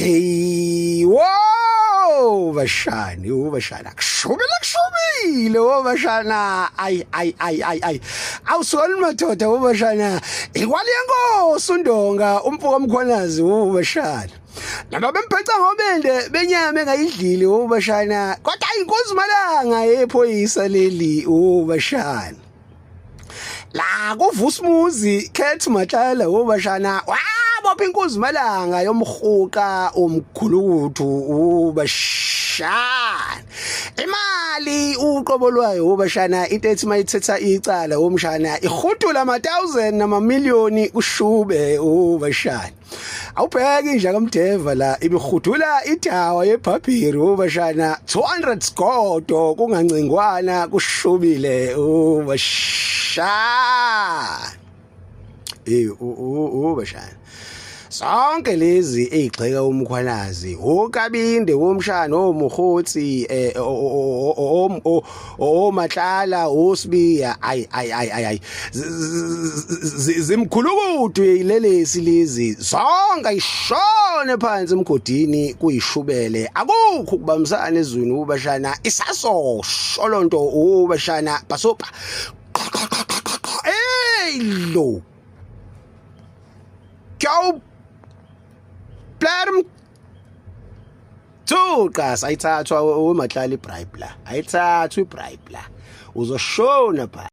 Hey, wow, bashana kushubile bashana ay awusona madoda bashana ikwali yenkosi uNdonga umfuka Mkhwanazi bashana laba bemphetha ngobende benyama engayidlili bashana kodwa inkosi Malanga ephoyisa leli bashana la kuvusumuzi Khethi Matlala bashana bopha inkosi Malanga yomhuqa omkhulukuthu bashana imali uqobo lwayo bashana into ethi mayithetha icala umshana ihudula ama1000 namamiliyoni kushube bashana awubheka inja kaMdeva la ibihudula idawa yeBhabhiri bashana 200 sigodo kungancingwana kushubile bashana bashana sonke lezi ezigxeka uMkhwanazi uKabinde womshana oMuhotsi oMatlala oSibiya ay zimkhulukudu ilelesi lezi zonke ayishone phansi emgodini kuyishubele akukho kubambisana ezweni ubashana isaso sholonto bashana basopa lo kyawu Blarm Tuka sayithathwa uMatlala ibribe la ayithathwa ibribe la uzoshona pha